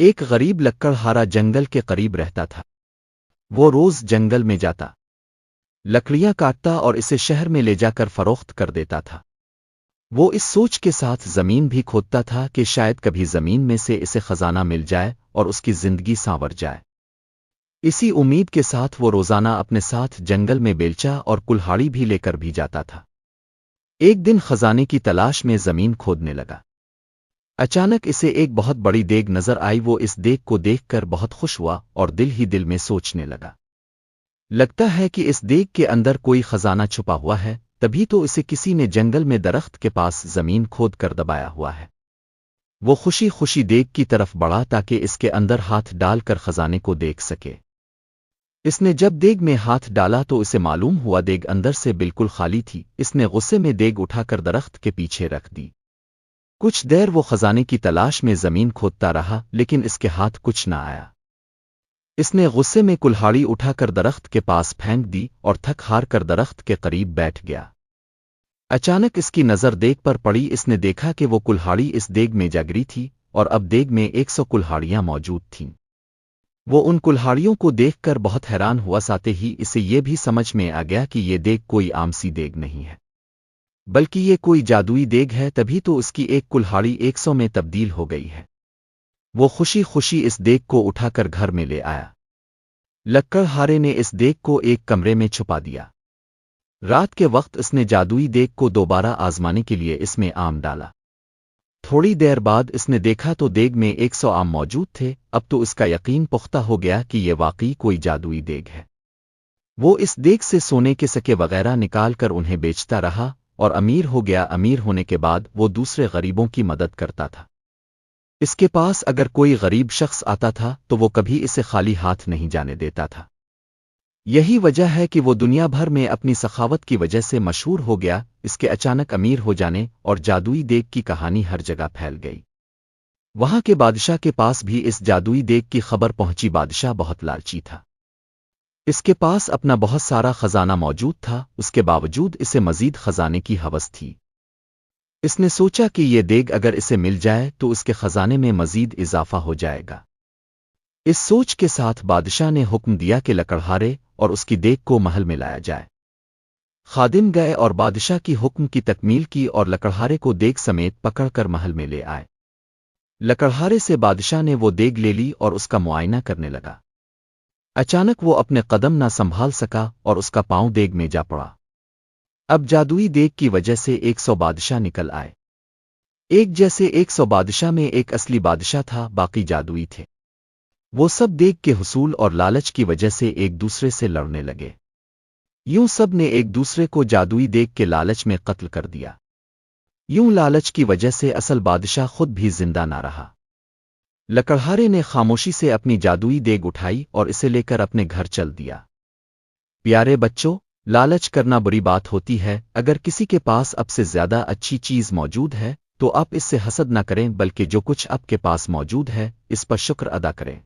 ایک غریب لکڑہارا جنگل کے قریب رہتا تھا۔ وہ روز جنگل میں جاتا، لکڑیاں کاٹتا اور اسے شہر میں لے جا کر فروخت کر دیتا تھا۔ وہ اس سوچ کے ساتھ زمین بھی کھودتا تھا کہ شاید کبھی زمین میں سے اسے خزانہ مل جائے اور اس کی زندگی سانور جائے۔ اسی امید کے ساتھ وہ روزانہ اپنے ساتھ جنگل میں بیلچا اور کلہاڑی بھی لے کر بھی جاتا تھا۔ ایک دن خزانے کی تلاش میں زمین کھودنے لگا۔ اچانک اسے ایک بہت بڑی دیگ نظر آئی۔ وہ اس دیگ کو دیکھ کر بہت خوش ہوا اور دل ہی دل میں سوچنے لگتا ہے کہ اس دیگ کے اندر کوئی خزانہ چھپا ہوا ہے، تبھی تو اسے کسی نے جنگل میں درخت کے پاس زمین کھود کر دبایا ہوا ہے۔ وہ خوشی خوشی دیگ کی طرف بڑھا تاکہ اس کے اندر ہاتھ ڈال کر خزانے کو دیکھ سکے۔ اس نے جب دیگ میں ہاتھ ڈالا تو اسے معلوم ہوا دیگ اندر سے بالکل خالی تھی۔ اس نے غصے میں دیگ اٹھا کر درخت کے پیچھے رکھ دی۔ کچھ دیر وہ خزانے کی تلاش میں زمین کھودتا رہا، لیکن اس کے ہاتھ کچھ نہ آیا۔ اس نے غصے میں کلہاڑی اٹھا کر درخت کے پاس پھینک دی اور تھک ہار کر درخت کے قریب بیٹھ گیا۔ اچانک اس کی نظر دیگ پر پڑی۔ اس نے دیکھا کہ وہ کلہاڑی اس دیگ میں جا گری تھی اور اب دیگ میں 100 کلہاڑیاں موجود تھیں۔ وہ ان کلہاڑیوں کو دیکھ کر بہت حیران ہوا، ساتھ ہی اسے یہ بھی سمجھ میں آ گیا کہ یہ دیگ کوئی عام سی دیگ نہیں ہے، بلکہ یہ کوئی جادوئی دیگ ہے۔ تبھی تو اس کی ایک کلہاڑی 100 میں تبدیل ہو گئی ہے۔ وہ خوشی خوشی اس دیگ کو اٹھا کر گھر میں لے آیا۔ لکڑہارے نے اس دیگ کو ایک کمرے میں چھپا دیا۔ رات کے وقت اس نے جادوئی دیگ کو دوبارہ آزمانے کے لیے اس میں آم ڈالا۔ تھوڑی دیر بعد اس نے دیکھا تو دیگ میں 100 آم موجود تھے۔ اب تو اس کا یقین پختہ ہو گیا کہ یہ واقعی کوئی جادوئی دیگ ہے۔ وہ اس دیگ سے سونے کے سکے وغیرہ نکال کر انہیں بیچتا رہا اور امیر ہو گیا۔ امیر ہونے کے بعد وہ دوسرے غریبوں کی مدد کرتا تھا۔ اس کے پاس اگر کوئی غریب شخص آتا تھا تو وہ کبھی اسے خالی ہاتھ نہیں جانے دیتا تھا۔ یہی وجہ ہے کہ وہ دنیا بھر میں اپنی سخاوت کی وجہ سے مشہور ہو گیا۔ اس کے اچانک امیر ہو جانے اور جادوئی دیگ کی کہانی ہر جگہ پھیل گئی۔ وہاں کے بادشاہ کے پاس بھی اس جادوئی دیگ کی خبر پہنچی۔ بادشاہ بہت لالچی تھا، اس کے پاس اپنا بہت سارا خزانہ موجود تھا، اس کے باوجود اسے مزید خزانے کی ہوس تھی۔ اس نے سوچا کہ یہ دیگ اگر اسے مل جائے تو اس کے خزانے میں مزید اضافہ ہو جائے گا۔ اس سوچ کے ساتھ بادشاہ نے حکم دیا کہ لکڑہارے اور اس کی دیگ کو محل میں لایا جائے۔ خادم گئے اور بادشاہ کی حکم کی تکمیل کی اور لکڑہارے کو دیگ سمیت پکڑ کر محل میں لے آئے۔ لکڑہارے سے بادشاہ نے وہ دیگ لے لی اور اس کا معائنہ کرنے لگا۔ اچانک وہ اپنے قدم نہ سنبھال سکا اور اس کا پاؤں دیگ میں جا پڑا۔ اب جادوئی دیگ کی وجہ سے 100 بادشاہ نکل آئے۔ ایک جیسے 100 بادشاہ میں ایک اصلی بادشاہ تھا، باقی جادوئی تھے۔ وہ سب دیگ کے حصول اور لالچ کی وجہ سے ایک دوسرے سے لڑنے لگے۔ یوں سب نے ایک دوسرے کو جادوئی دیگ کے لالچ میں قتل کر دیا۔ یوں لالچ کی وجہ سے اصل بادشاہ خود بھی زندہ نہ رہا۔ لکڑہارے نے خاموشی سے اپنی جادوئی دیگ اٹھائی اور اسے لے کر اپنے گھر چل دیا۔ پیارے بچوں، لالچ کرنا بری بات ہوتی ہے۔ اگر کسی کے پاس اب سے زیادہ اچھی چیز موجود ہے تو آپ اس سے حسد نہ کریں، بلکہ جو کچھ آپ کے پاس موجود ہے اس پر شکر ادا کریں۔